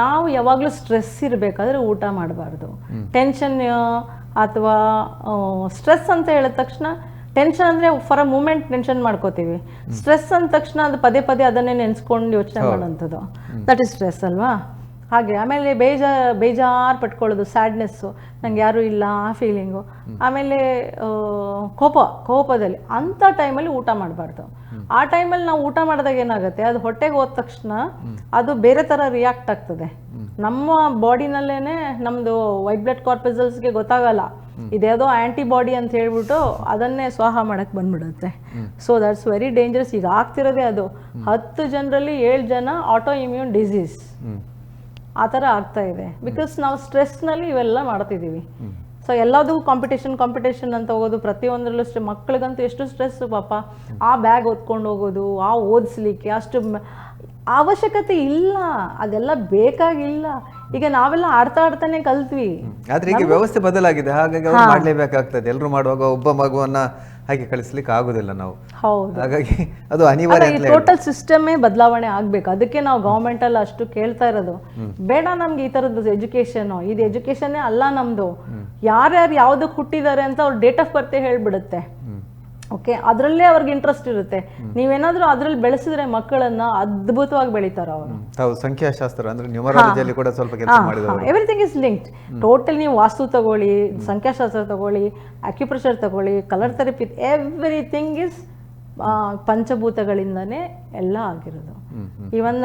ನಾವು ಯಾವಾಗಲೂ ಸ್ಟ್ರೆಸ್ ಇರಬೇಕಾದ್ರೆ ಊಟ ಮಾಡಬಾರ್ದು. ಟೆನ್ಷನ್ ಅಥವಾ ಸ್ಟ್ರೆಸ್ ಅಂತ ಹೇಳಿದ ತಕ್ಷಣ, ಟೆನ್ಷನ್ ಅಂದರೆ ಫಾರ್ ಅ ಮೂಮೆಂಟ್ ಟೆನ್ಷನ್ ಮಾಡ್ಕೋತೀವಿ. ಸ್ಟ್ರೆಸ್ ಅಂದ ತಕ್ಷಣ ಅದು ಪದೇ ಪದೇ ಅದನ್ನೇ ನೆನೆಸ್ಕೊಂಡು ಯೋಚನೆ ಮಾಡೋಂಥದ್ದು, ದಟ್ ಇಸ್ ಸ್ಟ್ರೆಸ್ ಅಲ್ವಾ. ಹಾಗೆ ಆಮೇಲೆ ಬೇಜಾರು ಪಟ್ಕೊಳ್ಳೋದು, ಸ್ಯಾಡ್ನೆಸ್ಸು, ನಂಗೆ ಯಾರೂ ಇಲ್ಲ ಆ ಫೀಲಿಂಗು. ಆಮೇಲೆ ಕೋಪದಲ್ಲಿ ಅಂಥ ಟೈಮಲ್ಲಿ ಊಟ ಮಾಡಬಾರ್ದು. ಆ ಟೈಮಲ್ಲಿ ನಾವು ಊಟ ಮಾಡಿದಾಗ ಏನಾಗುತ್ತೆ, ಅದು ಹೊಟ್ಟೆಗೆ ಹೋದ ತಕ್ಷಣ ಅದು ಬೇರೆ ಥರ ರಿಯಾಕ್ಟ್ ಆಗ್ತದೆ. ನಮ್ಮ ಬಾಡಿನಲ್ಲೇ ನಮ್ಮದು ವೈಟ್ ಬ್ಲಡ್ ಕಾರ್ಪಸಲ್ಸ್ಗೆ ಗೊತ್ತಾಗಲ್ಲ, ಇದ್ಯಾವುದೋ ಆ್ಯಂಟಿಬಾಡಿ ಅಂತ ಹೇಳ್ಬಿಟ್ಟು ಅದನ್ನೇ ಸ್ವಾಹ ಮಾಡೋಕ್ಕೆ ಬಂದ್ಬಿಡುತ್ತೆ. So that's very dangerous. ಈಗ ಆಗ್ತಿರೋದೇ ಅದು. 10 ಜನರಲ್ಲಿ 7 ಜನ ಆಟೋ ಇಮ್ಯೂನ್ ಡಿಸೀಸ್ ಆ ಥರ ಆಗ್ತಾ ಇದೆ. ಬಿಕಾಸ್ ನಾವು ಸ್ಟ್ರೆಸ್ನಲ್ಲಿ ಇವೆಲ್ಲ ಮಾಡ್ತಿದ್ದೀವಿ. ಸೊ ಎಲ್ಲದೂ ಕಾಂಪಿಟೇಷನ್ ಅಂತ ಹೋಗೋದು, ಪ್ರತಿಯೊಂದರಲ್ಲೂ ಅಷ್ಟೇ. ಮಕ್ಳಿಗಂತೂ ಎಷ್ಟು ಸ್ಟ್ರೆಸ್ಸು ಪಾಪ. ಆ ಬ್ಯಾಗ್ ಹೊತ್ಕೊಂಡು ಹೋಗೋದು, ಆ ಓದಿಸ್ಲಿಕ್ಕೆ ಅಷ್ಟು ಅವಶ್ಯಕತೆ ಇಲ್ಲ, ಅದೆಲ್ಲ ಬೇಕಾಗಿಲ್ಲ. ಈಗ ನಾವೆಲ್ಲ ಆಡ್ತಾನೆ ಕಲ್ತ್ವಿ. ಆದ್ರೆ ಈಗ ವ್ಯವಸ್ಥೆ ಬದಲಾಗಿದೆ, ಹಾಗಾಗಿ ಅವ್ರು ಮಾಡ್ಲೇಬೇಕಾಗ್ತದೆ. ಎಲ್ಲರೂ ಮಾಡುವಾಗ ಒಬ್ಬ ಮಗುವನ್ನ ಹಾಗೆ ಕಳಿಸ್ಲಿಕ್ಕೆ ಆಗುದಿಲ್ಲ ನಾವು. ಹೌದು, ಹಾಗಾಗಿ ಅದು ಅನಿವಾರ್ಯ. ಟೋಟಲ್ ಸಿಸ್ಟಮೇ ಬದಲಾವಣೆ ಆಗ್ಬೇಕು. ಅದಕ್ಕೆ ನಾವು ಗವರ್ಮೆಂಟ್ ಅಲ್ಲಿ ಅಷ್ಟು ಕೇಳ್ತಾ ಇರೋದು. ಬೇಡ ನಮ್ಗೆ ಈ ತರದ್ದು ಎಜುಕೇಶನ್, ಇದು ಎಜುಕೇಶನ್ನೇ ಅಲ್ಲ ನಮ್ದು. ಯಾರ್ಯಾರು ಯಾವ್ದಕ್ಕೆ ಹುಟ್ಟಿದ್ದಾರೆ ಅಂತ ಅವ್ರ ಡೇಟ್ ಆಫ್ ಬರ್ತ್ ಹೇಳ್ಬಿಡುತ್ತೆ. ಓಕೆ, ಅದರಲ್ಲೇ ಅವ್ರಿಗೆ ಇಂಟ್ರೆಸ್ಟ್ ಇರುತ್ತೆ. ನೀವೇನಾದ್ರೂ ಅದ್ರಲ್ಲಿ ಬೆಳೆಸಿದ್ರೆ ಮಕ್ಕಳನ್ನ ಅದ್ಭುತವಾಗಿ ಬೆಳಿತಾರ ಅವರು. ಹೌದು, ಸಂಖ್ಯಾಶಾಸ್ತ್ರ ಅಂದ್ರೆ ನ್ಯೂಮರಾಲಜಿಯಲ್ಲಿ ಕೂಡ ಸ್ವಲ್ಪ ಕೆಲಸ ಮಾಡಿದವರು. Everything is linked. ಟೋಟಲ್ ನೀವು ವಾಸ್ತು ತಗೊಳ್ಳಿ, ಸಂಖ್ಯಾಶಾಸ್ತ್ರ ತಗೊಳ್ಳಿ, ಅಕ್ಯುಪ್ರೆಷರ್ ತಗೊಳ್ಳಿ, ಕಲರ್ ಥೆರಪಿ, ಎವ್ರಿಥಿಂಗ್ ಇಸ್ ಪಂಚಭೂತಗಳಿಂದನೇ ಎಲ್ಲ ಆಗಿರೋದು. ಇವನ್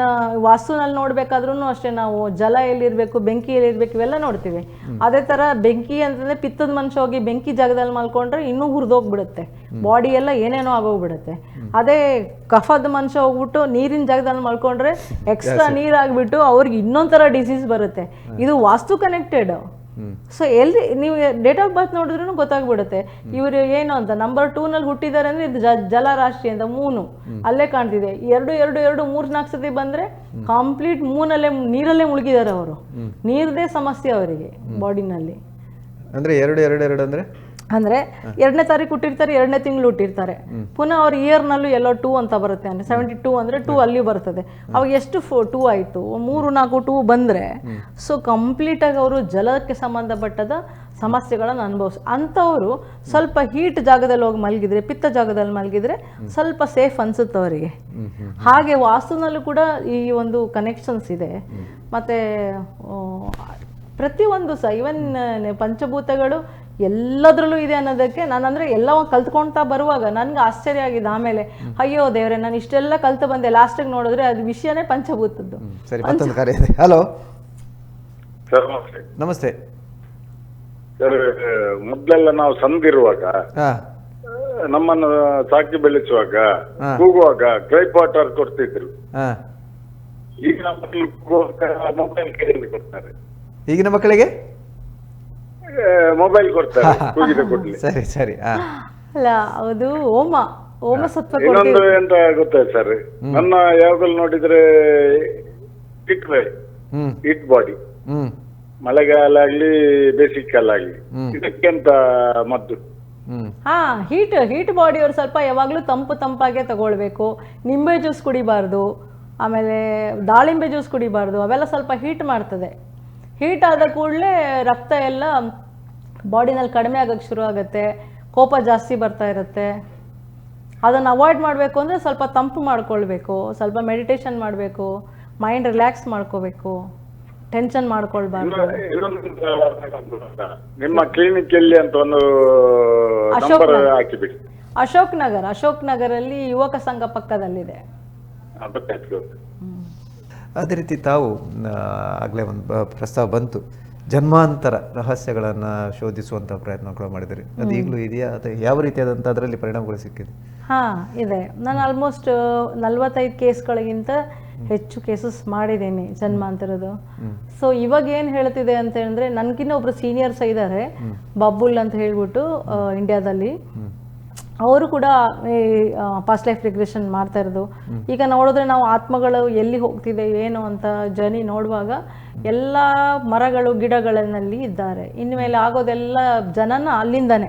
ವಾಸ್ತುನಲ್ಲಿ ನೋಡ್ಬೇಕಾದ್ರೂ ಅಷ್ಟೇ, ನಾವು ಜಲ ಎಲ್ಲಿರ್ಬೇಕು, ಬೆಂಕಿ ಎಲ್ಲಿರ್ಬೇಕು, ಇವೆಲ್ಲ ನೋಡ್ತೀವಿ. ಅದೇ ತರ ಬೆಂಕಿ ಅಂತಂದ್ರೆ ಪಿತ್ತದ ಮನುಷ್ಯ ಹೋಗಿ ಬೆಂಕಿ ಜಾಗದಲ್ಲಿ ಮಲ್ಕೊಂಡ್ರೆ ಇನ್ನೂ ಹುರಿದೋಗ್ಬಿಡುತ್ತೆ, ಬಾಡಿ ಎಲ್ಲ ಏನೇನೋ ಆಗೋಗ್ಬಿಡುತ್ತೆ. ಅದೇ ಕಫದ ಮನುಷ್ಯ ಹೋಗ್ಬಿಟ್ಟು ನೀರಿನ ಜಾಗದಲ್ಲಿ ಮಲ್ಕೊಂಡ್ರೆ ಎಕ್ಸ್ಟ್ರಾ ನೀರಾಗ್ಬಿಟ್ಟು ಅವ್ರಿಗೆ ಇನ್ನೊಂಥರ ಡಿಸೀಸ್ ಬರುತ್ತೆ. ಇದು ವಾಸ್ತು ಕನೆಕ್ಟೆಡ್. ಸೊ ಎಲ್ಲಿ ನೀವು ಡೇಟ್ ಆಫ್ ಬರ್ತ್ ನೋಡಿದ್ರೂ ಗೊತ್ತಾಗ್ಬಿಡುತ್ತೆ ಇವರು ಏನು ಅಂತ. ನಂಬರ್ 2ನಲ್ಲಿ ಹುಟ್ಟಿದ್ದಾರೆ ಅಂದ್ರೆ ಇದು ಜಲರಾಶಿ ಅಂತ, ಮೂನು ಅಲ್ಲೇ ಕಾಣ್ತಿದೆ. 2 2 2 3 4 ಸತಿ ಬಂದ್ರೆ ಕಂಪ್ಲೀಟ್ ನೀರಲ್ಲೇ ಮುಳುಗಿದ್ದಾರೆ ಅವರು. ನೀರದೇ ಸಮಸ್ಯೆ ಅವರಿಗೆ ಬಾಡಿನಲ್ಲಿ. ಅಂದ್ರೆ 2 2 2 ಅಂದ್ರೆ ಅಂದರೆ 2ನೇ ತಾರೀಕು ಹುಟ್ಟಿರ್ತಾರೆ, 2ನೇ ತಿಂಗಳು ಹುಟ್ಟಿರ್ತಾರೆ. ಪುನಃ ಅವ್ರ ಇಯರ್ನಲ್ಲೂ ಎಲ್ಲೋ 2 ಅಂತ ಬರುತ್ತೆ. ಅಂದರೆ 72 ಅಂದರೆ 2 ಅಲ್ಲಿ ಬರ್ತದೆ. ಅವಾಗ ಎಷ್ಟು 2 ಆಯಿತು, 3 4 2 ಬಂದರೆ ಸೊ ಕಂಪ್ಲೀಟಾಗಿ ಅವರು ಜಲಕ್ಕೆ ಸಂಬಂಧಪಟ್ಟದ ಸಮಸ್ಯೆಗಳನ್ನು ಅಂಥವರು ಸ್ವಲ್ಪ ಹೀಟ್ ಜಾಗದಲ್ಲಿ ಹೋಗಿ ಮಲಗಿದ್ರೆ, ಪಿತ್ತ ಜಾಗದಲ್ಲಿ ಮಲಗಿದ್ರೆ ಸ್ವಲ್ಪ ಸೇಫ್ ಅನಿಸುತ್ತೆ ಅವರಿಗೆ. ಹಾಗೆ ವಾಸ್ತುನಲ್ಲೂ ಕೂಡ ಈ ಒಂದು ಕನೆಕ್ಷನ್ಸ್ ಇದೆ. ಮತ್ತು ಪ್ರತಿಯೊಂದು ಸಹ ಇವನ್ ಪಂಚಭೂತಗಳು ಎಲ್ಲದರಲ್ಲೂ ಇದೆ ಅನ್ನೋದಕ್ಕೆ ನಾನಂದರೆ ಎಲ್ಲ ಕಲ್ತ್ಕೊಳ್ತಾ ಬರುವಾಗ ನನಗೆ ಆಶ್ಚರ್ಯ ಆಗಿದೆ. ಆಮೇಲೆ ಅಯ್ಯೋ ದೇವ್ರೆ, ನಾನು ಇಷ್ಟೆಲ್ಲ ಕಲ್ತು ಬಂದೆ, ಲಾಸ್ಟಿಗೆ ನೋಡಿದ್ರೆ ಅದು ವಿಷಯನೇ ಪಂಚಭೂತದ್ದು. ಸರಿ, ಮತ್ತೊಂದು ಕರೆ ಇದೆ. ಹಲೋ ಸರ್, ನಮಸ್ತೆ ಸರ್. ಮೊದಲೆಲ್ಲ ನಾವು ಸಣ್ಣದಿರುವಾಗ ನಮ್ಮನ್ನು ಸಾಕಿ ಬೆಳೆಸುವಾಗ ಕೂಗುವಾಗ ಗ್ರೈಪ್ ವಾಟರ್ ಕೊಡ್ತಿದ್ರು. ಈಗ ಮೊಬೈಲ್ ಕೈಯಲ್ಲಿ ಕೊಡ್ತಾರೆ. ಈಗಿನ ಮಕ್ಕಳಿಗೆ ಮೊಬೈಲ್ ಕೊಡ್ತಾರೆ ಕೂಗಿದ ಕೂಡಲೇ. ಸರಿ ಸರಿ. ಅಲ್ಲ, ಅದು ಓಮ ಸತ್ವ. ಇನ್ನೊಂದು ಎಂತ ಗೊತ್ತಾಯ್ತು ಸರ್, ನನ್ನ ಯಾವಾಗಲೂ ನೋಡಿದ್ರೆ ಹಿಟ್ ಬಾಡಿ, ಮಳೆಗಾಲ ಆಗ್ಲಿ ಬೇಸಿಗೆಕಾಲ ಆಗ್ಲಿ, ಇದಕ್ಕೆಂತ ಮದ್ದು? ಹೀಟ್ ಬಾಡಿ ಅವ್ರು ಸ್ವಲ್ಪ ಯಾವಾಗಲೂ ತಂಪಾಗೆ ತಗೊಳ್ಬೇಕು. ನಿಂಬೆ ಜ್ಯೂಸ್ ಕುಡಿಬಾರ್ದು, ಆಮೇಲೆ ದಾಳಿಂಬೆ ಜ್ಯೂಸ್ ಕುಡಿಬಾರ್ದು. ಅವೆಲ್ಲ ಸ್ವಲ್ಪ ಹೀಟ್ ಮಾಡ್ತದೆ. ಹೀಟ್ ಆದ ಕೂಡಲೇ ರಕ್ತ ಎಲ್ಲ ಬಾಡಿನಲ್ಲಿ ಕಡಿಮೆ ಆಗೋಕ್ಕೆ ಶುರು ಆಗುತ್ತೆ, ಕೋಪ ಜಾಸ್ತಿ ಬರ್ತಾ ಇರುತ್ತೆ. ಅದನ್ನು ಅವಾಯ್ಡ್ ಮಾಡಬೇಕು ಅಂದರೆ ಸ್ವಲ್ಪ ತಂಪು ಮಾಡ್ಕೊಳ್ಬೇಕು, ಸ್ವಲ್ಪ ಮೆಡಿಟೇಷನ್ ಮಾಡಬೇಕು, ಮೈಂಡ್ ರಿಲ್ಯಾಕ್ಸ್ ಮಾಡ್ಕೋಬೇಕು, ಟೆನ್ಷನ್ ಮಾಡ್ಕೊಳ್ಬಾರ್ದು. ನಿಮ್ಮ ಕ್ಲಿನಿಕ್ ಎಲ್ಲಿ ಅಂತ ಒಂದು ನಂಬರ್ ಹಾಕಿಬಿಡಿ. ಅಶೋಕ್ ನಗರಲ್ಲಿ ಯುವಕ ಸಂಘ ಪಕ್ಕದಲ್ಲಿದೆ. ಅದೇ ರೀತಿ ತಾವು ಆಗಲೇ ಒಂದು ಪ್ರಸ್ತಾವ ಬಂತು, ಜನ್ಮಾಂತರ ರಹಸ್ಯಗಳನ್ನು ಶೋಧಿಸುವಂಥ ಪ್ರಯತ್ನಗಳು ಮಾಡಿದರೆ ಅದು ಈಗಲೂ ಇದೆಯಾ? ಅದು ಯಾವ ರೀತಿಯಾದಂಥ ಅದರಲ್ಲಿ ಪರಿಣಾಮಗಳು ಸಿಕ್ಕಿದೆ? ಇದೆ. ನಾನು ಆಲ್ಮೋಸ್ಟ್ 45 ಕೇಸ್ಗಳಿಗಿಂತ ಹೆಚ್ಚು ಕೇಸಸ್ ಮಾಡಿದ್ದೀನಿ ಜನ್ಮಾಂತರದ್ದು. ಸೊ ಇವಾಗ ಏನು ಹೇಳ್ತಿದೆ ಅಂತ ಹೇಳಿದ್ರೆ, ನನಗಿನ್ನ ಒಬ್ರು ಸೀನಿಯರ್ಸ್ ಇದ್ದಾರೆ, ಬಬ್ಬುಲ್ ಅಂತ ಹೇಳ್ಬಿಟ್ಟು ಇಂಡಿಯಾದಲ್ಲಿ. ಅವರು ಕೂಡ ಪಾಸ್ಟ್ ಲೈಫ್ ರಿಗ್ರೆಷನ್ ಮಾಡ್ತಾ ಇರೋದು. ಈಗ ನೋಡಿದ್ರೆ ನಾವು ಆತ್ಮಗಳು ಎಲ್ಲಿ ಹೋಗ್ತಿದೆ ಏನು ಅಂತ ಜರ್ನಿ ನೋಡುವಾಗ ಎಲ್ಲ ಮರಗಳು ಗಿಡಗಳಲ್ಲಿ ಇದ್ದಾರೆ. ಇನ್ಮೇಲೆ ಆಗೋದೆಲ್ಲ ಜನನ ಅಲ್ಲಿಂದಾನೆ,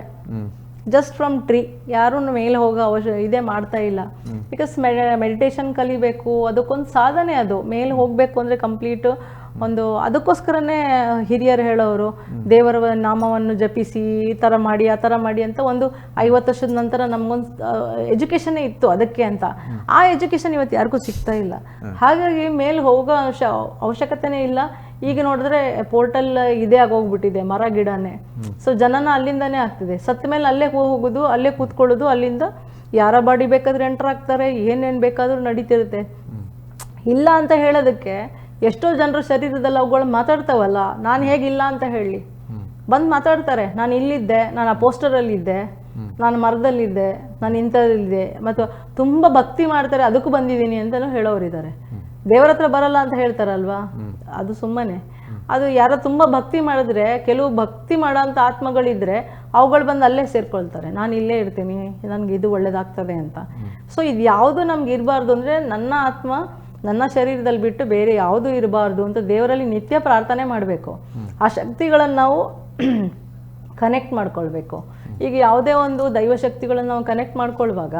ಜಸ್ಟ್ ಫ್ರಮ್ ಟ್ರೀ. ಯಾರೂ ಮೇಲೆ ಹೋಗೋ ಇದೇ ಮಾಡ್ತಾ ಇಲ್ಲ. ಬಿಕಾಸ್ ಮೆಡಿಟೇಷನ್ ಕಲಿಬೇಕು, ಅದಕ್ಕೊಂದು ಸಾಧನೆ. ಅದು ಮೇಲೆ ಹೋಗಬೇಕು ಅಂದರೆ ಕಂಪ್ಲೀಟು ಒಂದು ಅದಕ್ಕೋಸ್ಕರನೇ ಹಿರಿಯರು ಹೇಳೋರು ದೇವರ ನಾಮವನ್ನು ಜಪಿಸಿ ಈ ಥರ ಮಾಡಿ ಆ ಥರ ಮಾಡಿ ಅಂತ. ಒಂದು 50 ವರ್ಷದ ನಂತರ ನಮಗೊಂದು ಎಜುಕೇಷನ್ನೇ ಇತ್ತು ಅದಕ್ಕೆ ಅಂತ. ಆ ಎಜುಕೇಷನ್ ಇವತ್ತು ಯಾರಿಗೂ ಸಿಗ್ತಾ ಇಲ್ಲ. ಹಾಗಾಗಿ ಮೇಲೆ ಹೋಗೋ ಅವಶ್ಯಕತೆನೇ ಇಲ್ಲ. ಈಗ ನೋಡಿದ್ರೆ ಪೋರ್ಟಲ್ ಇದೇ ಆಗೋಗ್ಬಿಟ್ಟಿದೆ, ಮರ ಗಿಡನೇ. ಸೊ ಜನನ ಅಲ್ಲಿಂದನೇ ಆಗ್ತಿದೆ. ಸತ್ತ ಮೇಲೆ ಅಲ್ಲೇ ಹೋಗೋದು, ಅಲ್ಲೇ ಕೂತ್ಕೊಳ್ಳೋದು, ಅಲ್ಲಿಂದ ಯಾರ ಬಾಡಿ ಬೇಕಾದ್ರೆ ಎಂಟರ್ ಆಗ್ತಾರೆ, ಏನೇನು ಬೇಕಾದ್ರೂ ನಡೀತಿರುತ್ತೆ. ಇಲ್ಲ ಅಂತ ಹೇಳೋದಕ್ಕೆ ಎಷ್ಟೋ ಜನರು ಶರೀರದಲ್ಲಿ ಅವುಗಳು ಮಾತಾಡ್ತಾವಲ್ಲ, ನಾನು ಹೇಗಿಲ್ಲ ಅಂತ ಹೇಳಿ ಬಂದು ಮಾತಾಡ್ತಾರೆ. ನಾನು ಇಲ್ಲಿದ್ದೆ, ನಾನು ಆ ಪೋಸ್ಟರಲ್ಲಿದ್ದೆ, ನಾನು ಮರದಲ್ಲಿದ್ದೆ, ನಾನು ಇಂಥದ್ದಿದ್ದೆ, ಮತ್ತು ತುಂಬ ಭಕ್ತಿ ಮಾಡ್ತಾರೆ ಅದಕ್ಕೂ ಬಂದಿದ್ದೀನಿ ಅಂತಲೂ ಹೇಳೋರಿದ್ದಾರೆ. ದೇವರ ಹತ್ರ ಬರಲ್ಲ ಅಂತ ಹೇಳ್ತಾರಲ್ವಾ, ಅದು ಸುಮ್ಮನೆ. ಅದು ಯಾರೋ ತುಂಬ ಭಕ್ತಿ ಮಾಡಿದ್ರೆ, ಕೆಲವು ಭಕ್ತಿ ಮಾಡೋಂಥ ಆತ್ಮಗಳಿದ್ರೆ ಅವುಗಳು ಬಂದು ಅಲ್ಲೇ ಸೇರ್ಕೊಳ್ತಾರೆ, ನಾನು ಇಲ್ಲೇ ಇರ್ತೀನಿ, ನನಗೆ ಇದು ಒಳ್ಳೇದಾಗ್ತದೆ ಅಂತ. ಸೊ ಇದು ಯಾವುದು ನಮ್ಗೆ ಇರಬಾರ್ದು ಅಂದರೆ, ನನ್ನ ಆತ್ಮ ನನ್ನ ಶರೀರದಲ್ಲಿ ಬಿಟ್ಟು ಬೇರೆ ಯಾವುದೂ ಇರಬಾರ್ದು ಅಂತ ದೇವರಲ್ಲಿ ನಿತ್ಯ ಪ್ರಾರ್ಥನೆ ಮಾಡಬೇಕು. ಆ ಶಕ್ತಿಗಳನ್ನು ನಾವು ಕನೆಕ್ಟ್ ಮಾಡ್ಕೊಳ್ಬೇಕು. ಈಗ ಯಾವುದೇ ಒಂದು ದೈವ ಶಕ್ತಿಗಳನ್ನು ನಾವು ಕನೆಕ್ಟ್ ಮಾಡ್ಕೊಳ್ಳುವಾಗ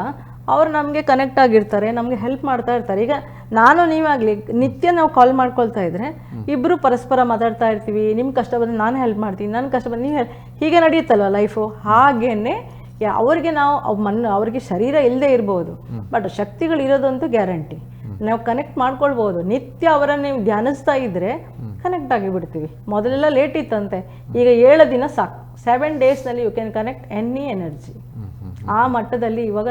ಅವ್ರು ನಮಗೆ ಕನೆಕ್ಟ್ ಆಗಿರ್ತಾರೆ, ನಮಗೆ ಹೆಲ್ಪ್ ಮಾಡ್ತಾ ಇರ್ತಾರೆ. ಈಗ ನಾನು ನೀವಾಗಲಿ ನಿತ್ಯ ನಾವು ಕಾಲ್ ಮಾಡ್ಕೊಳ್ತಾ ಇದ್ರೆ ಇಬ್ಬರು ಪರಸ್ಪರ ಮಾತಾಡ್ತಾ ಇರ್ತೀವಿ. ನಿಮ್ಮ ಕಷ್ಟ ಬಂದರೆ ನಾನು ಹೆಲ್ಪ್ ಮಾಡ್ತೀನಿ, ನನ್ನ ಕಷ್ಟ ಬಂದು ನೀವು ಹೀಗೆ ನಡೆಯುತ್ತಲ್ವ ಲೈಫು. ಹಾಗೇನೆ ಅವ್ರಿಗೆ ನಾವು ಅವ್ರಿಗೆ ಶರೀರ ಇಲ್ಲದೆ ಇರ್ಬೋದು, ಬಟ್ ಶಕ್ತಿಗಳಿರೋದಂತೂ ಗ್ಯಾರಂಟಿ. ನಾವು ಕನೆಕ್ಟ್ ಮಾಡ್ಕೊಳ್ಬೋದು. ನಿತ್ಯ ಅವರನ್ನು ನೀವು ಧ್ಯಾನಿಸ್ತಾ ಇದ್ರೆ ಕನೆಕ್ಟ್ ಆಗಿಬಿಡ್ತೀವಿ. ಮೊದಲೆಲ್ಲ ಲೇಟ್ ಇತ್ತಂತೆ, ಈಗ 7 ದಿನ ಸಾಕು. 7 ಡೇಸ್ನಲ್ಲಿ you can connect any energy. ಆ ಮಟ್ಟದಲ್ಲಿ ಇವಾಗ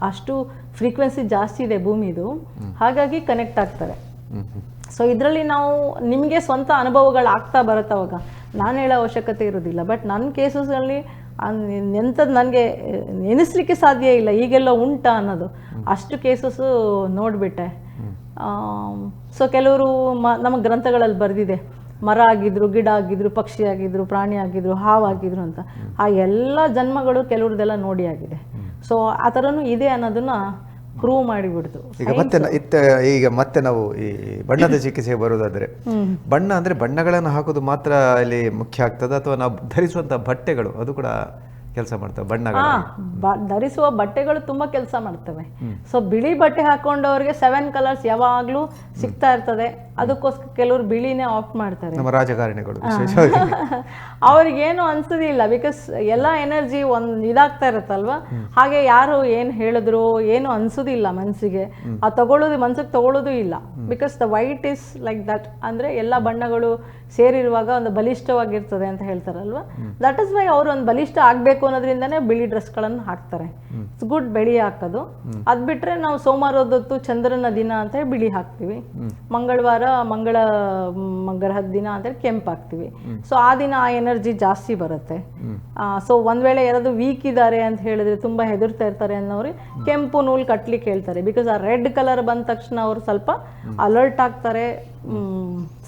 ಅಷ್ಟು ಫ್ರೀಕ್ವೆನ್ಸಿ ಜಾಸ್ತಿ ಇದೆ ಭೂಮಿದು, ಹಾಗಾಗಿ ಕನೆಕ್ಟ್ ಆಗ್ತಾರೆ. ಸೊ ಇದರಲ್ಲಿ ನಾವು ನಿಮಗೆ ಸ್ವಂತ ಅನುಭವಗಳು ಆಗ್ತಾ ಬರುತ್ತೆ. ಅವಾಗ ನಾನು ಹೇಳೋ ಅವಶ್ಯಕತೆ ಇರೋದಿಲ್ಲ. ಬಟ್ ನನ್ನ ಕೇಸಸ್ನಲ್ಲಿ ಎಂಥದ್ದು ನನಗೆ ನೆನೆಸ್ಲಿಕ್ಕೆ ಸಾಧ್ಯ ಇಲ್ಲ ಈಗೆಲ್ಲ ಉಂಟಾ ಅನ್ನೋದು. ಅಷ್ಟು ಕೇಸಸ್ಸು ನೋಡಿಬಿಟ್ಟೆ. ಸೊ ಕೆಲವರು ನಮ್ಮ ಗ್ರಂಥಗಳಲ್ಲಿ ಬರೆದಿದೆ, ಮರ ಆಗಿದ್ರು, ಗಿಡ ಆಗಿದ್ರು, ಪಕ್ಷಿ ಆಗಿದ್ರು, ಪ್ರಾಣಿ ಆಗಿದ್ರು, ಹಾವಾಗಿದ್ರು ಅಂತ. ಆ ಎಲ್ಲ ಜನ್ಮಗಳು ಕೆಲವ್ರದ್ದೆಲ್ಲ ನೋಡಿ ಆಗಿದೆ. ಸೊ ಆ ಥರನೂ ಇದೆ ಅನ್ನೋದನ್ನ ಪ್ರೂವ್ ಮಾಡಿಬಿಡ್ತು. ಈಗ ಮತ್ತೆ ನಾವು ಈ ಬಣ್ಣದ ಚಿಕಿತ್ಸೆಗೆ ಬರೋದಾದ್ರೆ, ಬಣ್ಣ ಅಂದ್ರೆ ಬಣ್ಣಗಳನ್ನು ಹಾಕೋದು ಮಾತ್ರ ಅಲ್ಲಿ ಮುಖ್ಯ ಆಗ್ತದೆ, ಅಥವಾ ನಾವು ಧರಿಸುವಂತ ಬಟ್ಟೆಗಳು ಅದು ಕೂಡ ಕೆಲಸ ಮಾಡ್ತವೆ? ಧರಿಸುವ ಬಟ್ಟೆಗಳು ತುಂಬಾ ಕೆಲಸ ಮಾಡ್ತವೆ. ಸೊ ಬಿಳಿ ಬಟ್ಟೆ ಹಾಕೊಂಡವ್ರಿಗೆ 7 ಕಲರ್ಸ್ ಯಾವಾಗ್ಲೂ ಸಿಗ್ತಾ ಇರ್ತದೆ. ಅದಕ್ಕೋಸ್ಕರ ಕೆಲವರು ಬಿಳಿನೇ ಆಫ್ ಮಾಡ್ತಾರೆ, ನಮ್ಮ ರಾಜಕಾರಣಿಗಳು. ಅವ್ರಿಗೇನು ಅನ್ಸೋದಿಲ್ಲ, ಬಿಕಾಸ್ ಎಲ್ಲ ಎನರ್ಜಿ ಇದಾಗ್ತಾ ಇರುತ್ತಲ್ವಾ. ಹಾಗೆ ಯಾರು ಏನು ಹೇಳಿದ್ರು ಏನು ಅನ್ಸೋದಿಲ್ಲ ಮನಸ್ಸಿಗೆ. ಆ ತಗೊಳ್ಳೋದು ಮನ್ಸಿಗೆ ತಗೊಳ್ಳೋದು ಇಲ್ಲ. Because the white is like that, ಅಂದ್ರೆ ಎಲ್ಲ ಬಣ್ಣಗಳು ಸೇರಿರುವಾಗ ಒಂದು ಬಲಿಷ್ಠವಾಗಿರ್ತದೆ ಅಂತ ಹೇಳ್ತಾರಲ್ವಾ. ದಟ್ ಇಸ್ ವೈ ಅವರು ಒಂದು ಬಲಿಷ್ಠ ಆಗ್ಬೇಕು ಅನ್ನೋದ್ರಿಂದನೇ ಬಿಳಿ ಡ್ರೆಸ್ಗಳನ್ನು ಹಾಕ್ತಾರೆ. ಇಟ್ಸ್ ಗುಡ್ ಬಿಳಿ ಹಾಕೋದು. ಅದ್ ಬಿಟ್ರೆ ನಾವು ಸೋಮವಾರದೊತ್ತು ಚಂದ್ರನ ದಿನ ಅಂತ ಹೇಳಿ ಬಿಳಿ ಹಾಕ್ತಿವಿ, ಮಂಗಳವಾರ ಮಂಗಳ ಗ್ರಹದ ದಿನ ಅಂತ ಹೇಳಿ ಕೆಂಪು ಹಾಕ್ತಿವಿ. ಸೊ ಆ ದಿನ ಆ ಎನರ್ಜಿ ಜಾಸ್ತಿ ಬರುತ್ತೆ. ಸೊ ಒಂದ್ ವೇಳೆ ಯಾರಾದ್ರು ವೀಕ್ ಇದ್ದಾರೆ ಅಂತ ಹೇಳಿದ್ರೆ, ತುಂಬಾ ಹೆದರ್ತಾ ಇರ್ತಾರೆ ಅನ್ನೋರು ಕೆಂಪು ನೂಲ್ ಕಟ್ಲಿಕ್ಕೆ ಹೇಳ್ತಾರೆ. ಬಿಕಾಸ್ ಆ ರೆಡ್ ಕಲರ್ ಬಂದ ತಕ್ಷಣ ಅವರು ಸ್ವಲ್ಪ ಅಲರ್ಟ್ ಆಗ್ತಾರೆ,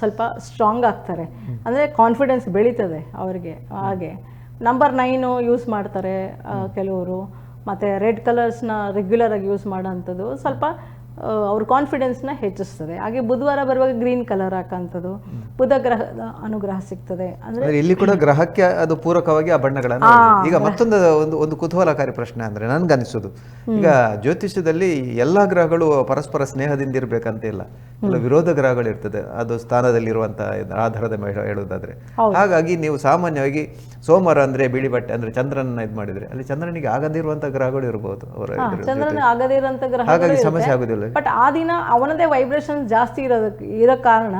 ಸ್ವಲ್ಪ ಸ್ಟ್ರಾಂಗ್ ಆಗ್ತಾರೆ, ಅಂದರೆ ಕಾನ್ಫಿಡೆನ್ಸ್ ಬೆಳೀತದೆ ಅವ್ರಿಗೆ. ಹಾಗೆ ನಂಬರ್ 9 ಯೂಸ್ ಮಾಡ್ತಾರೆ ಕೆಲವರು. ಮತ್ತು ರೆಡ್ ಕಲರ್ಸ್ನ ರೆಗ್ಯುಲರ್ ಆಗಿ ಯೂಸ್ ಮಾಡೋಂಥದ್ದು ಸ್ವಲ್ಪ ಅವ್ರ ಕಾನ್ಫಿಡೆನ್ಸ್ನ ಹೆಚ್ಚಿಸ್ತದೆ. ಹಾಗೆ ಬುಧವಾರ ಬರುವಾಗ ಗ್ರೀನ್ ಕಲರ್ ಹಾಕೋಂಥದ್ದು, ಬುಧ ಗ್ರಹದ ಅನುಗ್ರಹ ಸಿಗ್ತದೆ. ಅಂದ್ರೆ ಇಲ್ಲಿ ಕೂಡ ಗ್ರಹಕ್ಕೆ ಅದು ಪೂರಕವಾಗಿ ಆ ಬಣ್ಣಗಳನ್ನು. ಈಗ ಮತ್ತೊಂದು ಒಂದು ಕುತೂಹಲಕಾರಿ ಪ್ರಶ್ನೆ ಅಂದ್ರೆ ನನ್ಗನ್ನಿಸೋದು, ಈಗ ಜ್ಯೋತಿಷ್ಯದಲ್ಲಿ ಎಲ್ಲಾ ಗ್ರಹಗಳು ಪರಸ್ಪರ ಸ್ನೇಹದಿಂದ ಇರ್ಬೇಕಂತ ಇಲ್ಲ, ವಿರೋಧ ಗ್ರಹಗಳು ಇರ್ತದೆ, ಅದು ಸ್ಥಾನದಲ್ಲಿರುವಂತ ಆಧಾರದ ಮೇಲೆ ಹೇಳುವುದಾದ್ರೆ. ಹಾಗಾಗಿ ನೀವು ಸಾಮಾನ್ಯವಾಗಿ ಸೋಮವಾರ ಅಂದ್ರೆ ಬಿಳಿ ಬಟ್ಟೆ ಅಂದ್ರೆ ಚಂದ್ರನ ಇದು ಮಾಡಿದ್ರೆ, ಅಲ್ಲಿ ಚಂದ್ರನಿಗೆ ಆಗದಿರುವಂತ ಗ್ರಹಗಳು ಇರಬಹುದು, ಚಂದ್ರನ ಆಗದಿರುವಂತ ಗ್ರಹ, ಹಾಗಾಗಿ ಸಮಸ್ಯೆ ಆಗುದಿಲ್ಲ. ಬಟ್ ಆ ದಿನ ಅವನದೇ ವೈಬ್ರೇಷನ್ಸ್ ಜಾಸ್ತಿ ಇರೋ ಕಾರಣ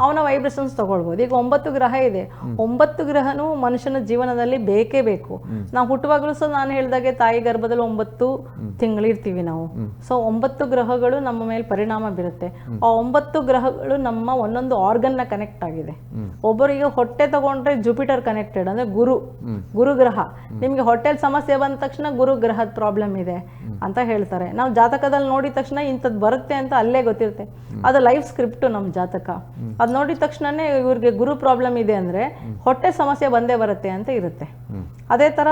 ಅವನ ವೈಬ್ರೇಷನ್ಸ್ ತಗೊಳ್ಬಹುದು. ಈಗ 9 ಗ್ರಹ ಇದೆ, 9 ಗ್ರಹನೂ ಮನುಷ್ಯನ ಜೀವನದಲ್ಲಿ ಬೇಕೇ ಬೇಕು. ನಾವು ಹುಟ್ಟುವಾಗಲೂ ಸಹ ನಾನು ಹೇಳಿದಾಗೆ ತಾಯಿ ಗರ್ಭದಲ್ಲಿ 9 ತಿಂಗಳಿರ್ತೀವಿ ನಾವು. ಸೊ 9 ಗ್ರಹಗಳು ನಮ್ಮ ಮೇಲೆ ಪರಿಣಾಮ ಬೀರುತ್ತೆ. ಆ 9 ಗ್ರಹಗಳು ನಮ್ಮ ಒಂದೊಂದು ಆರ್ಗನ್ ನ ಕನೆಕ್ಟ್ ಆಗಿದೆ. ಒಬ್ಬರಿಗೆ ಹೊಟ್ಟೆ ತಗೊಂಡ್ರೆ ಜುಪಿಟರ್ ಕನೆಕ್ಟೆಡ್, ಅಂದ್ರೆ ಗುರು ಗ್ರಹ. ನಿಮ್ಗೆ ಹೊಟ್ಟೆಲ್ ಸಮಸ್ಯೆ ಬಂದ ತಕ್ಷಣ ಗುರು ಗ್ರಹದ ಪ್ರಾಬ್ಲಮ್ ಇದೆ ಅಂತ ಹೇಳ್ತಾರೆ. ನಾವು ಜಾತಕದಲ್ಲಿ ನೋಡಿದ ತಕ್ಷಣ ಇಂಥದ್ದು ಬರುತ್ತೆ ಅಂತ ಅಲ್ಲೇ ಗೊತ್ತಿರುತ್ತೆ. ಅದು ಲೈಫ್ ಸ್ಕ್ರಿಪ್ಟ್ ನಮ್ಮ ಜಾತಕ. ಅದು ನೋಡಿದ ತಕ್ಷಣನೇ ಇವ್ರಿಗೆ ಗುರು ಪ್ರಾಬ್ಲಮ್ ಇದೆ ಅಂದ್ರೆ ಹೊಟ್ಟೆ ಸಮಸ್ಯೆ ಬಂದೇ ಬರುತ್ತೆ ಅಂತ ಇರುತ್ತೆ. ಅದೇ ತರ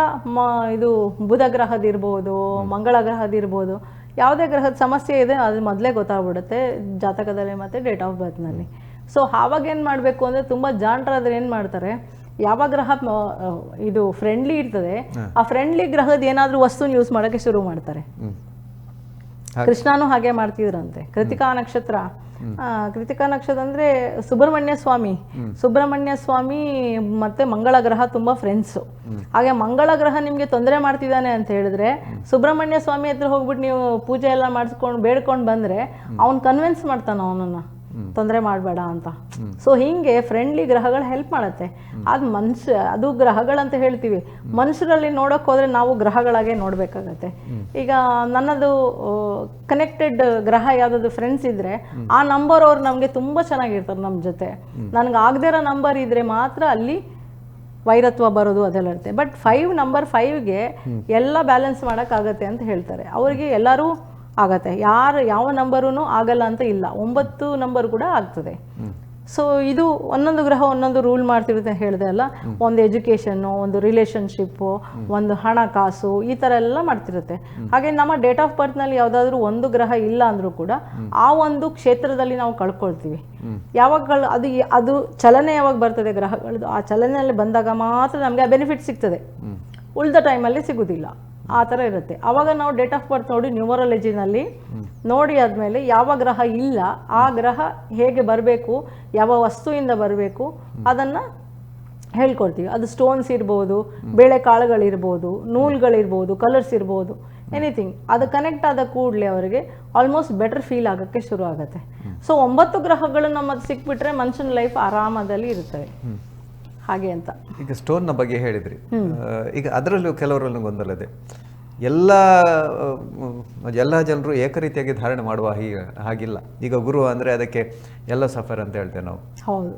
ಇದು ಬುಧ ಗ್ರಹದಿರ್ಬೋದು, ಮಂಗಳ ಗ್ರಹದಿರ್ಬೋದು, ಯಾವುದೇ ಗ್ರಹದ ಸಮಸ್ಯೆ ಇದೆ ಅದು ಮೊದಲೇ ಗೊತ್ತಾಗ್ಬಿಡುತ್ತೆ ಜಾತಕದಲ್ಲಿ ಮತ್ತೆ ಡೇಟ್ ಆಫ್ ಬರ್ತ್ನಲ್ಲಿ. ಸೊ ಆವಾಗ ಏನು ಮಾಡಬೇಕು ಅಂದರೆ, ತುಂಬ ಜಾಣರಾದ್ರೆ ಏನು ಮಾಡ್ತಾರೆ, ಯಾವ ಗ್ರಹ ಇದು ಫ್ರೆಂಡ್ಲಿ ಇರ್ತದೆ ಆ ಫ್ರೆಂಡ್ಲಿ ಗ್ರಹದ ಏನಾದರೂ ವಸ್ತುನ ಯೂಸ್ ಮಾಡೋಕ್ಕೆ ಶುರು ಮಾಡ್ತಾರೆ. ಕೃಷ್ಣನೂ ಹಾಗೆ ಮಾಡ್ತಿದ್ರಂತೆ. ಕೃತಿಕಾ ನಕ್ಷತ್ರ, ಕೃತಿಕಾ ನಕ್ಷತ್ರ ಅಂದ್ರೆ ಸುಬ್ರಹ್ಮಣ್ಯ ಸ್ವಾಮಿ ಮತ್ತೆ ಮಂಗಳ ಗ್ರಹ ತುಂಬಾ ಫ್ರೆಂಡ್ಸು. ಹಾಗೆ ಮಂಗಳ ಗ್ರಹ ನಿಮ್ಗೆ ತೊಂದರೆ ಮಾಡ್ತಿದ್ದಾನೆ ಅಂತ ಹೇಳಿದ್ರೆ ಸುಬ್ರಹ್ಮಣ್ಯ ಸ್ವಾಮಿ ಹತ್ರ ಹೋಗ್ಬಿಟ್ಟು ನೀವು ಪೂಜೆ ಎಲ್ಲ ಮಾಡಿಸ್ಕೊಂಡು ಬೇಡ್ಕೊಂಡು ಬಂದ್ರೆ ಅವ್ನು ಕನ್ವಿನ್ಸ್ ಮಾಡ್ತಾನ ಅವನನ್ನ ತೊಂದರೆ ಮಾಡಬೇಡ ಅಂತ. ಸೊ ಹಿಂಗೆ ಫ್ರೆಂಡ್ಲಿ ಗ್ರಹಗಳು ಹೆಲ್ಪ್ ಮಾಡುತ್ತೆ. ಅದು ಗ್ರಹಗಳಂತ ಹೇಳ್ತೀವಿ, ಮನುಷ್ಯರಲ್ಲಿ ನೋಡಕ್ ಹೋದ್ರೆ ನಾವು ಗ್ರಹಗಳಾಗೆ ನೋಡ್ಬೇಕಾಗತ್ತೆ. ಈಗ ನನ್ನದು ಕನೆಕ್ಟೆಡ್ ಗ್ರಹ ಯಾವ್ದಾದ್ರು ಫ್ರೆಂಡ್ಸ್ ಇದ್ರೆ ಆ ನಂಬರ್ ಅವ್ರು ನಮ್ಗೆ ತುಂಬಾ ಚೆನ್ನಾಗಿರ್ತಾರೆ ನಮ್ಮ ಜೊತೆ. ನನ್ಗೆ ಆಗದೇ ಇರೋ ನಂಬರ್ ಇದ್ರೆ ಮಾತ್ರ ಅಲ್ಲಿ ವೈರತ್ವ ಬರೋದು ಅದೆಲ್ಲ ಇರುತ್ತೆ. ಬಟ್ ನಂಬರ್ 5ಗೆ ಎಲ್ಲ ಬ್ಯಾಲೆನ್ಸ್ ಮಾಡೋಕ್ಕಾಗತ್ತೆ ಅಂತ ಹೇಳ್ತಾರೆ. ಅವರಿಗೆ ಎಲ್ಲರೂ ಆಗತ್ತೆ, ಯಾವ ನಂಬರೂ ಆಗಲ್ಲ ಅಂತ ಇಲ್ಲ. 9 ನಂಬರ್ ಕೂಡ ಆಗ್ತದೆ. ಸೊ ಇದು ಒಂದೊಂದು ಗ್ರಹ ಒಂದೊಂದು ರೂಲ್ ಮಾಡ್ತಿರುತ್ತೆ ಹೇಳಿದೆ ಅಲ್ಲ. ಒಂದು ಎಜುಕೇಷನ್ನು, ಒಂದು ರಿಲೇಷನ್ಶಿಪ್ಪು, ಒಂದು ಹಣಕಾಸು, ಈ ಥರ ಎಲ್ಲ ಮಾಡ್ತಿರುತ್ತೆ. ಹಾಗೆ ನಮ್ಮ ಡೇಟ್ ಆಫ್ ಬರ್ತ್ನಲ್ಲಿ ಯಾವುದಾದ್ರೂ ಒಂದು ಗ್ರಹ ಇಲ್ಲ ಅಂದರೂ ಕೂಡ ಆ ಒಂದು ಕ್ಷೇತ್ರದಲ್ಲಿ ನಾವು ಕಳ್ಕೊಳ್ತೀವಿ. ಯಾವಾಗ ಅದು ಚಲನೆ ಯಾವಾಗ ಬರ್ತದೆ ಗ್ರಹಗಳದ್ದು, ಆ ಚಲನೆಯಲ್ಲಿ ಬಂದಾಗ ಮಾತ್ರ ನಮಗೆ ಆ ಬೆನಿಫಿಟ್ ಸಿಗ್ತದೆ, ಉಳಿದ ಟೈಮಲ್ಲಿ ಸಿಗೋದಿಲ್ಲ. ಆ ಥರ ಇರುತ್ತೆ. ಆವಾಗ ನಾವು ಡೇಟ್ ಆಫ್ ಬರ್ತ್ ನೋಡಿ ನ್ಯೂಮರಾಲಜಿನಲ್ಲಿ ನೋಡಿ ಆದಮೇಲೆ ಯಾವ ಗ್ರಹ ಇಲ್ಲ, ಆ ಗ್ರಹ ಹೇಗೆ ಬರಬೇಕು, ಯಾವ ವಸ್ತುವಿಂದ ಬರಬೇಕು ಅದನ್ನು ಹೇಳ್ಕೊಡ್ತೀವಿ. ಅದು ಸ್ಟೋನ್ಸ್ ಇರ್ಬೋದು, ಬೇಳೆಕಾಳುಗಳಿರ್ಬೋದು, ನೂಲ್ಗಳಿರ್ಬೋದು, ಕಲರ್ಸ್ ಇರ್ಬೋದು, ಎನಿಥಿಂಗ್. ಅದು ಕನೆಕ್ಟ್ ಆದ ಕೂಡಲೇ ಅವರಿಗೆ ಆಲ್ಮೋಸ್ಟ್ ಬೆಟರ್ ಫೀಲ್ ಆಗೋಕ್ಕೆ ಶುರು ಆಗುತ್ತೆ. ಸೊ 9 ಗ್ರಹಗಳು ನಮ್ಮದು ಸಿಕ್ಬಿಟ್ರೆ ಮನುಷ್ಯನ ಲೈಫ್ ಆರಾಮದಲ್ಲಿ ಇರುತ್ತವೆ. ಹಾಗೆ ಅಂತ. ಈಗ ಸ್ಟೋನ್ನ ಬಗ್ಗೆ ಹೇಳಿದ್ರಿ, ಈಗ ಅದರಲ್ಲೂ ಕೆಲವರಲ್ಲೂ ಗೊಂದಲ ಇದೆ. ಎಲ್ಲ ಜನರು ಏಕರೀತಿಯಾಗಿ ಧಾರಣೆ ಮಾಡುವ ಹಾಗಿಲ್ಲ. ಈಗ ಗುರು ಅಂದ್ರೆ ಅದಕ್ಕೆ ಎಲ್ಲ ಸಫರ್ ಅಂತ ಹೇಳ್ತೇವೆ ನಾವು. ಹೌದು.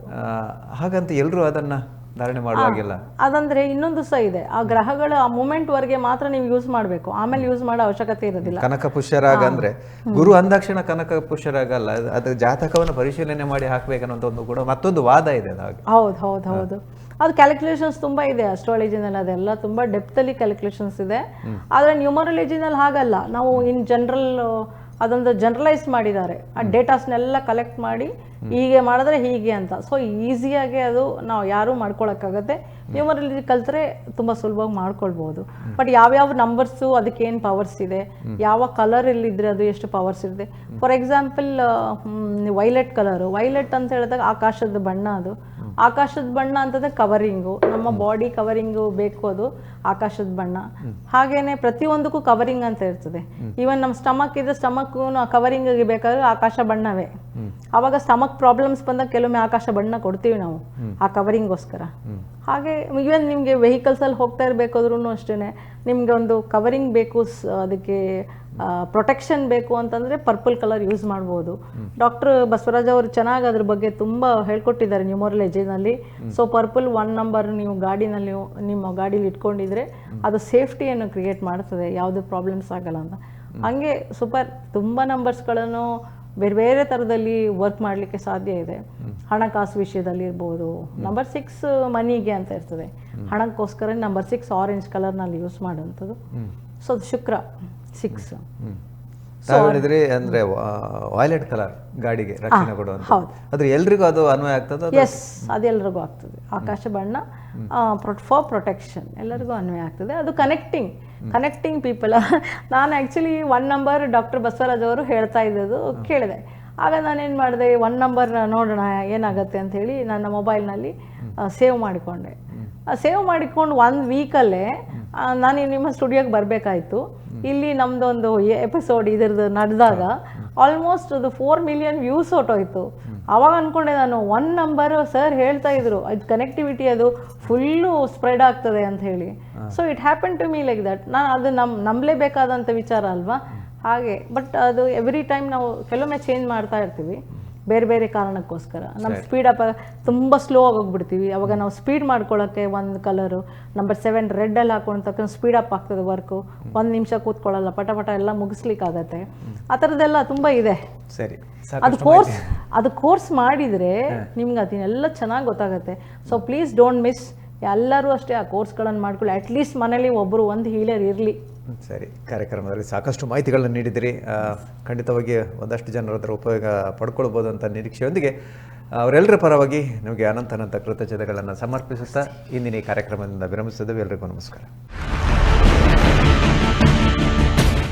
ಹಾಗಂತ ಎಲ್ಲರೂ ಅದನ್ನ ಧಾರಣೆ ಮಾಡುವಾಗಿಲ್ಲ. ಅದಂದ್ರೆ ಇನ್ನೊಂದು ಸಹ ಇದೆ, ಆ ಗ್ರಹಗಳ ಆ ಮೂಮೆಂಟ್ ವರೆಗೆ ಮಾತ್ರ ನೀವು ಯೂಸ್ ಮಾಡಬೇಕು, ಆಮೇಲೆ ಯೂಸ್ ಮಾಡೋ ಅವಶ್ಯಕತೆ ಇರೋದಿಲ್ಲ. ಕನಕ ಪುಷ್ಯರಾಗ ಅಂದ್ರೆ ಗುರು ಅಂದಾಕ್ಷಣ ಕನಕ ಪುಷ್ಯರಾಗಲ್ಲ, ಅದು ಜಾತಕವನ್ನು ಪರಿಶೀಲನೆ ಮಾಡಿ ಹಾಕ್ಬೇಕನ್ನೋ ಒಂದು ಕೂಡ ಮತ್ತೊಂದು ವಾದ ಇದೆ. ಹೌದು ಹೌದು ಹೌದು. ಅದು ಕ್ಯಾಲ್ಕುಲೇಷನ್ಸ್ ತುಂಬಾ ಇದೆ ಅಸ್ಟ್ರಾಲಜಿನಲ್ಲಿ, ಅದೆಲ್ಲ ತುಂಬಾ ಡೆಪ್ತಲ್ಲಿ ಕ್ಯಾಲ್ಕುಲೇಷನ್ಸ್ ಇದೆ. ಆದರೆ ನ್ಯೂಮರಾಲಜಿನಲ್ಲಿ ಹಾಗಲ್ಲ. ನಾವು ಇನ್ ಜನರಲ್ ಅದೊಂದು ಜನರಲೈಸ್ ಮಾಡಿದ್ದಾರೆ, ಆ ಡೇಟಾಸ್ನೆಲ್ಲ ಕಲೆಕ್ಟ್ ಮಾಡಿ ಹೀಗೆ ಮಾಡಿದ್ರೆ ಹೀಗೆ ಅಂತ. ಸೊ ಈಸಿಯಾಗಿ ಅದು ನಾವು ಯಾರೂ ಮಾಡ್ಕೊಳಕ್ಕಾಗತ್ತೆ. ನ್ಯೂಮರಾಲಜಿ ಕಲ್ತ್ರೆ ತುಂಬ ಸುಲಭವಾಗಿ ಮಾಡ್ಕೊಳ್ಬೋದು. ಬಟ್ ಯಾವ್ಯಾವ ನಂಬರ್ಸು ಅದಕ್ಕೇನು ಪವರ್ಸ್ ಇದೆ, ಯಾವ ಕಲರಲ್ಲಿ ಇದ್ರೆ ಅದು ಎಷ್ಟು ಪವರ್ಸ್ ಇದೆ. For example violet colour, violet ಅಂತ ಹೇಳಿದಾಗ ಆಕಾಶದ ಬಣ್ಣ, ಅದು ಆಕಾಶದ ಬಣ್ಣ ಅಂತಂದ್ರೆ ಕವರಿಂಗು, ನಮ್ಮ ಬಾಡಿ ಕವರಿಂಗು ಬೇಕು, ಅದು ಆಕಾಶದ ಬಣ್ಣ. ಹಾಗೇನೆ ಪ್ರತಿಯೊಂದಕ್ಕೂ ಕವರಿಂಗ್ ಅಂತ ಇರ್ತದೆ. ಈವನ್ ನಮ್ಮ ಸ್ಟಮಕ್ ಇದೆ, ಸ್ಟಮಕ್ ಕವರಿಂಗ್ ಬೇಕಾದ್ರೆ ಆಕಾಶ ಬಣ್ಣವೇ. ಅವಾಗ ಸ್ಟಮಕ್ ಪ್ರಾಬ್ಲಮ್ಸ್ ಬಂದಾಗ ಕೆಲವೊಮ್ಮೆ ಆಕಾಶ ಬಣ್ಣ ಕೊಡ್ತೀವಿ ನಾವು ಆ ಕವರಿಂಗೋಸ್ಕರ. ಹಾಗೆ ಈವನ್ ನಿಮಗೆ ವೆಹಿಕಲ್ಸ್ ಅಲ್ಲಿ ಹೋಗ್ತಾ ಇರಬೇಕಾದ್ರೂ ಅಷ್ಟೇ, ನಿಮ್ಗೆ ಒಂದು ಕವರಿಂಗ್ ಬೇಕು, ಅದಕ್ಕೆ ಪ್ರೊಟೆಕ್ಷನ್ ಬೇಕು ಅಂತಂದರೆ ಪರ್ಪಲ್ ಕಲರ್ ಯೂಸ್ ಮಾಡ್ಬೋದು. ಡಾಕ್ಟರ್ ಬಸವರಾಜ್ ಅವರು ಚೆನ್ನಾಗಿ ಅದ್ರ ಬಗ್ಗೆ ತುಂಬ ಹೇಳ್ಕೊಟ್ಟಿದ್ದಾರೆ ನ್ಯೂಮರಾಲಜಿನಲ್ಲಿ. ಸೊ ಪರ್ಪಲ್ 1 ನಂಬರ್ ನೀವು ಗಾಡಿನಲ್ಲಿ ನಿಮ್ಮ ಗಾಡೀಲಿ ಇಟ್ಕೊಂಡಿದ್ರೆ ಅದು ಸೇಫ್ಟಿಯನ್ನು ಕ್ರಿಯೇಟ್ ಮಾಡ್ತದೆ, ಯಾವುದೇ ಪ್ರಾಬ್ಲಮ್ಸ್ ಆಗಲ್ಲ ಅಂತ. ಹಂಗೆ ಸೂಪರ್ ತುಂಬ ನಂಬರ್ಸ್ಗಳನ್ನು ಬೇರೆ ಬೇರೆ ಥರದಲ್ಲಿ ವರ್ಕ್ ಮಾಡಲಿಕ್ಕೆ ಸಾಧ್ಯ ಇದೆ. ಹಣಕಾಸು ವಿಷಯದಲ್ಲಿ ಇರ್ಬೋದು. ನಂಬರ್ 6 ಮನಿಗೆ ಅಂತ ಇರ್ತದೆ, ಹಣಕ್ಕೋಸ್ಕರ ನಂಬರ್ 6 ಆರೆಂಜ್ ಕಲರ್ನಲ್ಲಿ ಯೂಸ್ ಮಾಡೋಂಥದ್ದು. ಸೊ ಅದು ಶುಕ್ರ 6. ಹೇಳಿದ್ರಿ ಅಂದ್ರೆ ವೈಲೆಟ್ ಕಲರ್ ಗಾಡಿಗೆ ರಕ್ಷಣೆ ಕೊಡುವಂತ, ಆದ್ರೆ ಎಲ್ರಿಗೂ ಅದು ಅನ್ವಯ ಆಗ್ತದೆ? ಎಸ್, ಅದೆಲ್ಲರಿಗೂ ಆಗ್ತದೆ. ಆಕಾಶ ಬಣ್ಣ ಫಾರ್ ಪ್ರೊಟೆಕ್ಷನ್ ಎಲ್ಲರಿಗೂ ಅನ್ವಯ ಆಗ್ತದೆ. ಅದು ಕನೆಕ್ಟಿಂಗ್ ಪೀಪಲ್. ನಾನು ಆ್ಯಕ್ಚುಲಿ 1 ನಂಬರ್ ಡಾಕ್ಟರ್ ಬಸವರಾಜ್ ಅವರು ಹೇಳ್ತಾ ಇದ್ದದ್ದು ಕೇಳಿದೆ. ಆಗ ನಾನೇನು ಮಾಡಿದೆ, 1 ನಂಬರ್ ನೋಡೋಣ ಏನಾಗುತ್ತೆ ಅಂತ ಹೇಳಿ ನನ್ನ ಮೊಬೈಲ್ನಲ್ಲಿ ಸೇವ್ ಮಾಡಿಕೊಂಡೆ. ಸೇವ್ ಮಾಡಿಕೊಂಡು 1 ವೀಕಲ್ಲೇ ನಾನು ನಿಮ್ಮ ಸ್ಟುಡಿಯೋಗೆ ಬರಬೇಕಾಯ್ತು. ಇಲ್ಲಿ ನಮ್ಮದೊಂದು ಎಪಿಸೋಡ್ ಇದ್ರದ್ದು ನಡೆದಾಗ ಆಲ್ಮೋಸ್ಟ್ ಅದು 4 ಮಿಲಿಯನ್ ವ್ಯೂಸ್ ಹೊಟ್ಟೋಯ್ತು. ಅವಾಗ ಅಂದ್ಕೊಂಡೆ ನಾನು, 1 ನಂಬರ್ ಸರ್ ಹೇಳ್ತಾ ಇದ್ರು ಅದು ಕನೆಕ್ಟಿವಿಟಿ ಅದು ಫುಲ್ಲು ಸ್ಪ್ರೆಡ್ ಆಗ್ತದೆ ಅಂತ ಹೇಳಿ. So it happen to me like that. ನಾನು ಅದು ನಂಬಲೇಬೇಕಾದಂಥ ವಿಚಾರ ಅಲ್ವಾ. ಹಾಗೆ ಬಟ್ ಅದು ಎವ್ರಿ ಟೈಮ್ ನಾವು ಕೆಲವೊಮ್ಮೆ ಚೇಂಜ್ ಮಾಡ್ತಾ ಇರ್ತೀವಿ ಬೇರೆ ಬೇರೆ ಕಾರಣಕ್ಕೋಸ್ಕರ. ನಮ್ಮ ಸ್ಪೀಡ್ ಅಪ್ ತುಂಬ ಸ್ಲೋ ಆಗೋಗ್ಬಿಡ್ತೀವಿ. ಅವಾಗ ನಾವು ಸ್ಪೀಡ್ ಮಾಡ್ಕೊಳ್ಳೋಕ್ಕೆ ಒಂದು ಕಲರು ನಂಬರ್ 7 ರೆಡ್ಡಲ್ಲಿ ಹಾಕೊಂಡು ತಕ್ಕ ಸ್ಪೀಡ್ ಅಪ್ ಆಗ್ತದೆ ವರ್ಕು. 1 ನಿಮಿಷ ಕೂತ್ಕೊಳ್ಳಲ್ಲ, ಪಟ ಎಲ್ಲ ಮುಗಿಸ್ಲಿಕ್ಕಾಗತ್ತೆ. ಆ ಥರದ್ದೆಲ್ಲ ತುಂಬ ಇದೆ. ಸರಿ, ಅದು ಕೋರ್ಸ್ ಮಾಡಿದರೆ ನಿಮ್ಗೆ ಅದನ್ನೆಲ್ಲ ಚೆನ್ನಾಗಿ ಗೊತ್ತಾಗುತ್ತೆ. So please don't miss. ಎಲ್ಲರೂ ಅಷ್ಟೇ ಆ ಕೋರ್ಸ್ಗಳನ್ನು ಮಾಡ್ಕೊಳ್ಳಿ. ಅಟ್ಲೀಸ್ಟ್ ಮನೇಲಿ ಒಬ್ಬರು ಒಂದು ಹೀಲರ್ ಇರಲಿ. ಸರಿ, ಕಾರ್ಯಕ್ರಮದಲ್ಲಿ ಸಾಕಷ್ಟು ಮಾಹಿತಿಗಳನ್ನು ನೀಡಿದಿರಿ. ಖಂಡಿತವಾಗಿ ಒಂದಷ್ಟು ಜನರ ಹತ್ರ ಉಪಯೋಗ ಪಡ್ಕೊಳ್ಬೋದು ಅಂತ ನಿರೀಕ್ಷೆಯೊಂದಿಗೆ ಅವರೆಲ್ಲರ ಪರವಾಗಿ ನಿಮಗೆ ಅನಂತ ಕೃತಜ್ಞತೆಗಳನ್ನು ಸಮರ್ಪಿಸುತ್ತಾ ಇಂದಿನ ಈ ಕಾರ್ಯಕ್ರಮದಿಂದ ವಿರಮಿಸಿದ್ದೇವೆ. ಎಲ್ಲರಿಗೂ ನಮಸ್ಕಾರ.